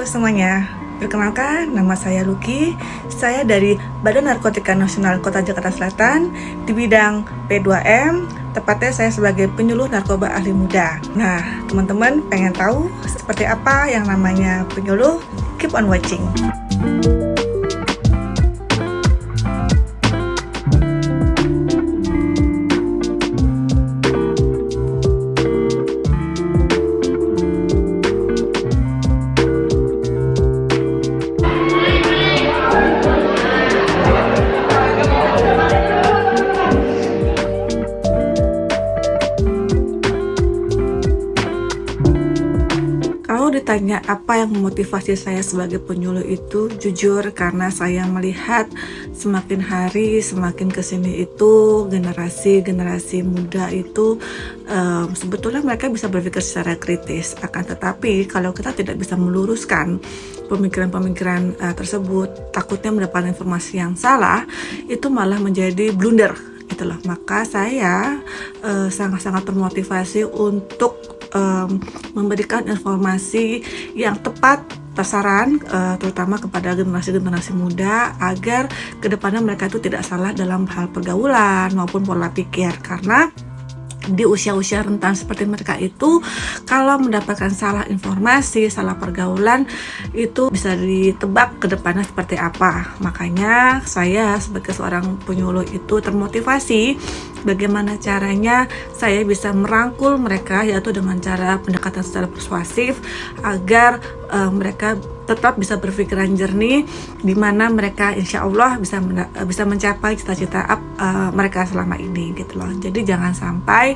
semuanya, perkenalkan nama saya Luki. Saya dari Badan Narkotika Nasional Kota Jakarta Selatan di bidang P2M. Tepatnya saya sebagai penyuluh narkoba ahli muda. Nah, teman-teman pengen tahu seperti apa yang namanya penyuluh? Keep on watching. Kalau ditanya apa yang memotivasi saya sebagai penyuluh itu, jujur karena saya melihat semakin hari semakin kesini itu generasi muda itu sebetulnya mereka bisa berpikir secara kritis, akan tetapi kalau kita tidak bisa meluruskan pemikiran-pemikiran tersebut, takutnya mendapatkan informasi yang salah, itu malah menjadi blunder gitu loh. Maka saya sangat-sangat termotivasi untuk memberikan informasi yang tepat sasaran, terutama kepada generasi muda, agar kedepannya mereka itu tidak salah dalam hal pergaulan maupun pola pikir. Karena di usia-usia rentan seperti mereka itu, kalau mendapatkan salah informasi, salah pergaulan, itu bisa ditebak ke depannya seperti apa. Makanya saya sebagai seorang penyuluh itu termotivasi bagaimana caranya saya bisa merangkul mereka, yaitu dengan cara pendekatan secara persuasif, agar mereka tetap bisa berpikiran jernih, di mana mereka insya Allah bisa mencapai cita-cita mereka selama ini gitu loh. Jadi jangan sampai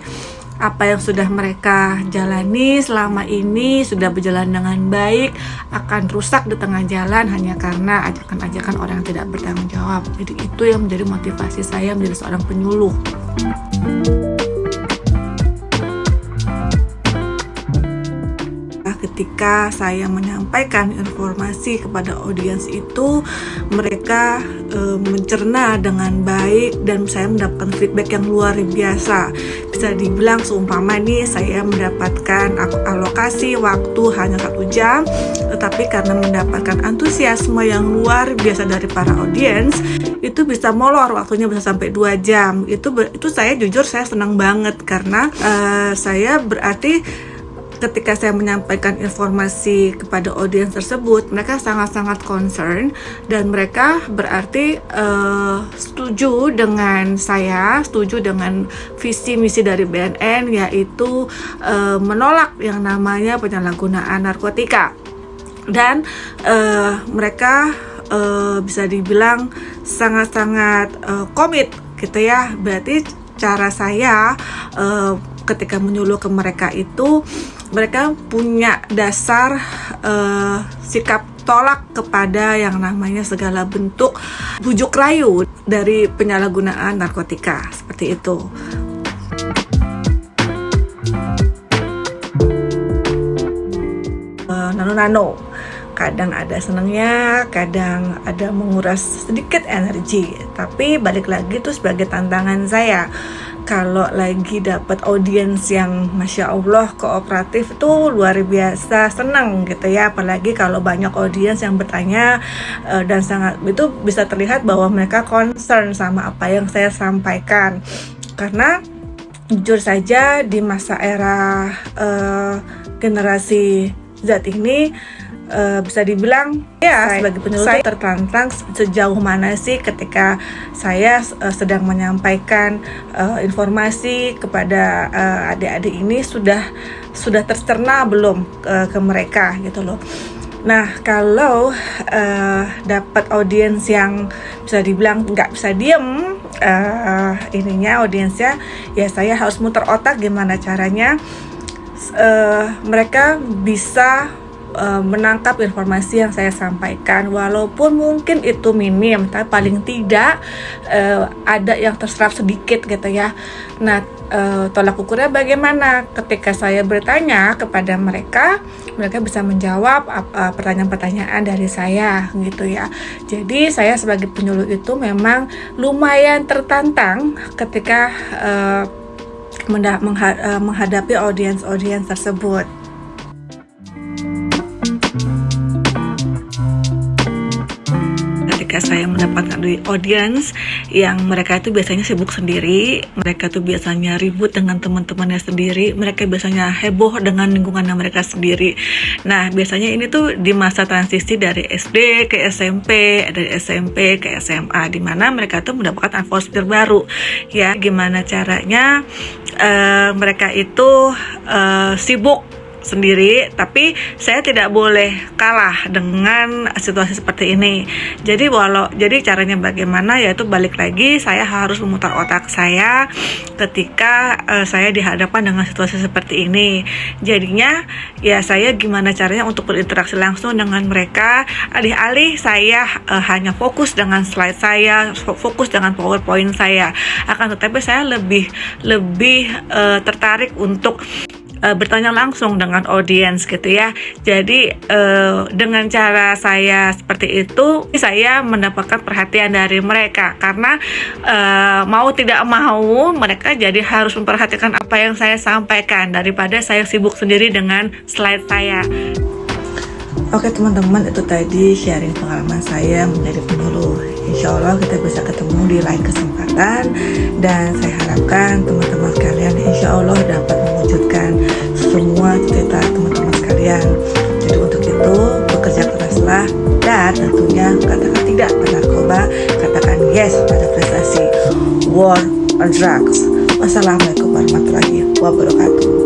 apa yang sudah mereka jalani selama ini sudah berjalan dengan baik akan rusak di tengah jalan hanya karena ajakan-ajakan orang yang tidak bertanggung jawab. Jadi itu yang menjadi motivasi saya menjadi seorang penyuluh. Ketika saya menyampaikan informasi kepada audiens itu, mereka mencerna dengan baik dan saya mendapatkan feedback yang luar biasa. Bisa dibilang seumpama nih saya mendapatkan alokasi waktu hanya 1 jam, tetapi karena mendapatkan antusiasme yang luar biasa dari para audiens, itu bisa molor waktunya, bisa sampai 2 jam. Itu saya jujur saya senang banget karena saya berarti ketika saya menyampaikan informasi kepada audiens tersebut, mereka sangat-sangat concern dan mereka berarti setuju dengan saya, setuju dengan visi misi dari BNN, yaitu menolak yang namanya penyalahgunaan narkotika. Dan mereka bisa dibilang sangat-sangat komit gitu ya. Berarti cara saya ketika menyuluh ke mereka itu, mereka punya dasar sikap tolak kepada yang namanya segala bentuk bujuk rayu dari penyalahgunaan narkotika, seperti itu. Nano-nano, kadang ada senangnya, kadang ada menguras sedikit energi, tapi balik lagi tuh sebagai tantangan saya. Kalau lagi dapat audiens yang Masya Allah kooperatif, itu luar biasa senang gitu ya. Apalagi kalau banyak audiens yang bertanya dan sangat, itu bisa terlihat bahwa mereka concern sama apa yang saya sampaikan. Karena jujur saja di masa era generasi Z ini, bisa dibilang ya sebagai penyuluh saya tertantang sejauh mana sih ketika saya sedang menyampaikan informasi kepada adik-adik ini sudah tercerna belum ke mereka gitu loh. Nah, kalau dapat audiens yang bisa dibilang nggak bisa diem audiensnya, ya saya harus muter otak gimana caranya mereka bisa menangkap informasi yang saya sampaikan, walaupun mungkin itu minim, tapi paling tidak ada yang terserap sedikit gitu ya. Nah, tolak ukurnya bagaimana? Ketika saya bertanya kepada mereka bisa menjawab pertanyaan-pertanyaan dari saya gitu ya. Jadi saya sebagai penyuluh itu memang lumayan tertantang ketika menghadapi audiens tersebut. mendapatkan audience yang mereka itu biasanya sibuk sendiri, mereka tuh biasanya ribut dengan teman-temannya sendiri, mereka biasanya heboh dengan lingkungannya mereka sendiri. Nah, biasanya ini tuh di masa transisi dari SD ke SMP, dari SMP ke SMA, di mana mereka tuh mendapatkan atmosfer baru. Ya, gimana caranya mereka itu sibuk sendiri, tapi saya tidak boleh kalah dengan situasi seperti ini. Jadi caranya bagaimana, yaitu balik lagi saya harus memutar otak saya ketika saya dihadapkan dengan situasi seperti ini. Jadinya ya saya gimana caranya untuk berinteraksi langsung dengan mereka, alih-alih saya hanya fokus dengan slide saya, fokus dengan PowerPoint saya. Akan tetapi saya lebih tertarik untuk bertanya langsung dengan audiens gitu ya. Jadi dengan cara saya seperti itu, saya mendapatkan perhatian dari mereka, karena mau tidak mau mereka jadi harus memperhatikan apa yang saya sampaikan daripada saya sibuk sendiri dengan slide saya. Oke teman-teman, itu tadi sharing pengalaman saya menjadi penyuluh. Insya Allah kita bisa ketemu di lain kesempatan, dan saya harapkan teman-teman sekalian insya Allah dapat mewujudkan semua cita-cita teman-teman sekalian. Jadi untuk itu bekerja keraslah, dan tentunya katakan tidak pada narkoba, katakan yes pada prestasi. War on drugs. Wassalamualaikum warahmatullahi wabarakatuh.